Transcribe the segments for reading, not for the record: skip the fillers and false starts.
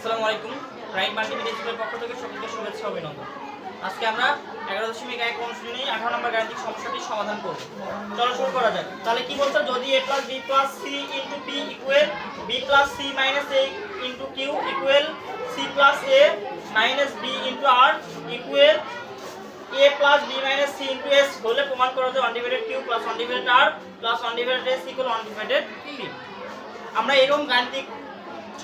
আসসালামু আলাইকুম। Prime multimedia স্কুলের পক্ষ থেকে সকলকে শুভেচ্ছা ও অভিনন্দন। আজকে আমরা 11.1 অনুশীলনী 18 নম্বর গাণিতিক সমস্যাটি সমাধান করব। চলো শুরু করা যাক। তাহলে কি বলছে, যদি a + b + c * p = b + c - a * q = c + a - b * r = a + b - c * s হলে প্রমাণ করা যায় 1/q + 1/r + 1/s = 1/p। আমরা এরকম গাণিতিক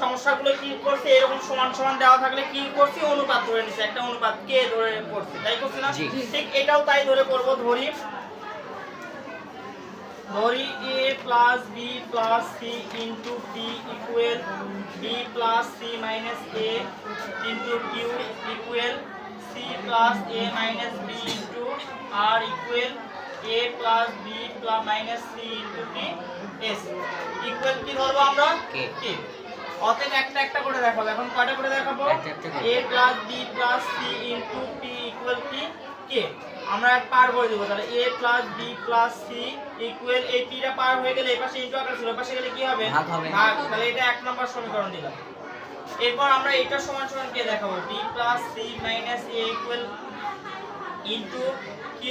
সমস্যাগুলো কি করছি, এরকম সমান সমান দেওয়া থাকলে কি করছি, অনুপাত ধরে নিছি, একটা অনুপাত কে ধরে করছি, তাই করছি না? ঠিক এটাও তাই ধরে করব। ধরি a + b + c * p = b + c - a * q = c + a - b * r = a + b - c * t s equal কি ধরবো আমরা? k। অতএব একটা একটা করে দেখাবো। এখন কয়টা করে দেখাবো? a + b + c * p = k। আমরা পার করে দেব। তাহলে a + b + c = এই p টা পার হয়ে গেলে এই পাশে ইনটু আকার ছিল, এই পাশে গেলে কি হবে? ভাগ। তাহলে এটা এক নাম্বার সমীকরণ দিলাম। এরপর আমরা এটা সমান সমান কে দেখাবো? b + c - a * q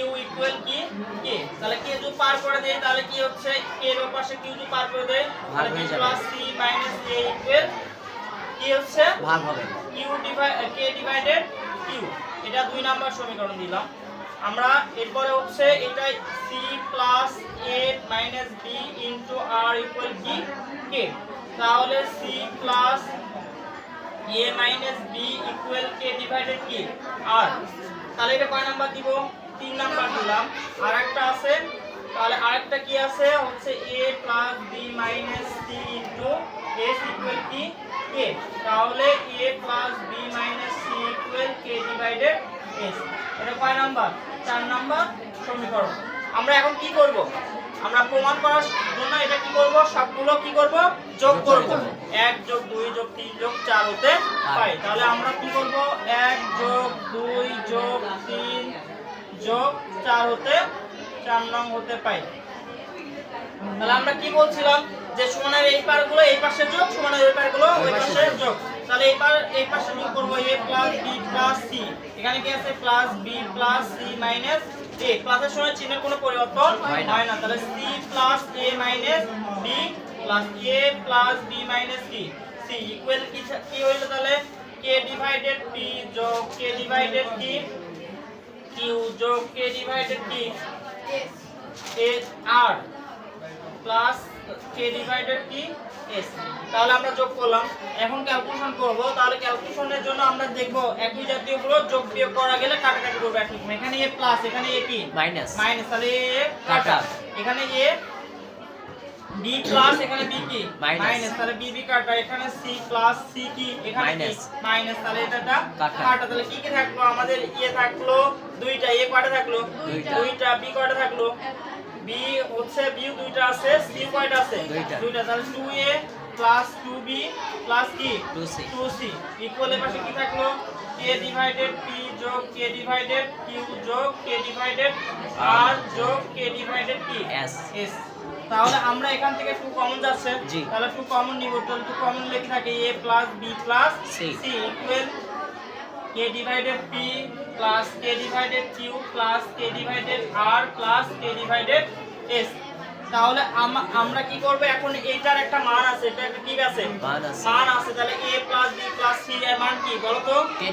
= কি? k। তাহলে k যদি পার করে দেই তাহলে কি হচ্ছে? k এর পাশে q যদি পার করে দেই তাহলে b + c - a = কি হচ্ছে? ভাগ হবে q k / q। এটা দুই নাম্বার সমীকরণ দিলাম আমরা। এরপরে হচ্ছে এটাই c + a - b * r = কি? k। তাহলে c + a - b = k / কি? r। তাহলে এটা কয় নাম্বার দিব? 3 নাম্বার দিলাম। আরেকটা আছে, তাহলে আরেকটা কি আছে? হচ্ছে a + b - c s = কি? k। তাহলে a + b - c = k / s। এটা কয় নাম্বার? 4 নাম্বার সমীকরণ। আমরা এখন কি করব? আমরা প্রমাণ করার জন্য এটা কি করব? সবগুলো কি করব? যোগ করব। 1 + 2 + 3 + 4 হতে পাই। তাহলে আমরা কি করব? 1 + 2 + 3 + 4 হতে 4 নং হতে পাই। তাহলে আমরা কি বলছিলাম যে সমানের এই পারগুলো এই পাশে যোগ, সমানের এই পারগুলো ওই পাশে যোগ। তাহলে এই পাশে যোগ করব a + b + c। এখানে কি আছে? +b + c - a। প্লাসের সময় চিহ্নের কোনো পরিবর্তন হয় না। তাহলে c + a - b + a + b - c c = কি হইল? তাহলে k / p + k / t q + k / t r plus k / t s। তাহলে আমরা যোগ করলাম। এখন ক্যালকুলেশন করব। তাহলে ক্যালকুলেশনের জন্য আমরা দেখব একই জাতীয়গুলো যোগ বিয়োগ করা গেলে কাটাকাটি করব একই। এখানে a প্লাস, এখানে a কি? মাইনাস। তাহলে a কাটা। এখানে a b প্লাস, এখানে b কি? মাইনাস। তাহলে b কাটা। এখানে c প্লাস, c কি? এখানে মাইনাস। তাহলে এটা কাটা। তাহলে কি কি থাকলো? আমাদের a থাকলো দুইটা, a কয়টা থাকলো? দুইটা। b কয়টা থাকলো? b হচ্ছে b দুইটা আছে, c কয়টা আছে? দুইটা। তাহলে 2a + 2b + কি? 2c ইকুয়াল এর পাশে কি থাকলো? k / p + k / q + k / r + k / কি? s। তাহলে আমরা এখান থেকে 2 কমন যাচ্ছে, তাহলে 2 কমন নিব। তাহলে 2 কমন লিখে থাকি a + b + c equal k / p + k / q + k / r + k / s। তাহলে আমরা কি করব? এখন এইটার একটা মান আছে, এটা একটা কি আছে? মান আছে। তাহলে a + b + c এর মান কি বলো তো? k /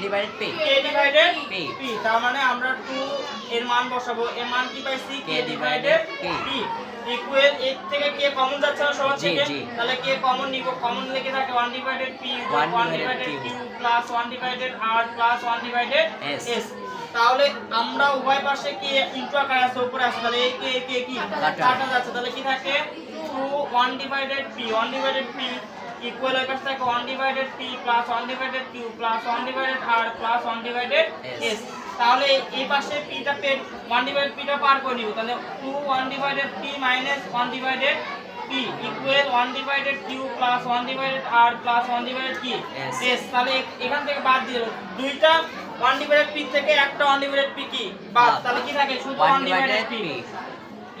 p। তার মানে আমরা 2 এর মান বসাবো। এর মান কি পাইছি? k / p ইকুয়াল এর থেকে k কমন যাচ্ছে না সবার থেকে, তাহলে k কমন নিব। কমন লিখে থাকে 1/p + 1/q + 1/r + 1/s। তাহলে আমরা উভয় পাশে কি ইনটু আকারে আছে, উপরে আছে, তাহলে এই কে কি কাটা যাচ্ছে। তাহলে কি থাকে? 2 1/p ইকুয়াল এর পাশে থাকে 1/p + 1/q + 1/r + 1/s। তাহলে এই পাশে p টা 1/p টা পার করে নিব। তাহলে 2 1/p - 1/p equal 1/q + 1/r + 1/s। তাহলে এখান থেকে বাদ দিয়ে দুইটা 1/p থেকে একটা 1/p কি বাদ। তাহলে কি থাকে? শুধু 1/p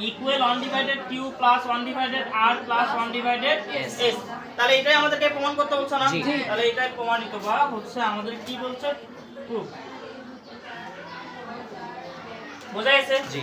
equal 1/q + 1/r + 1/s। তাহলে এটাই আমাদেরকে প্রমাণ করতে বলছে না? জি। তাহলে এটাই প্রমাণিত বা হচ্ছে আমাদের কি বলছে প্রুফ। বোঝা গেছে? জি।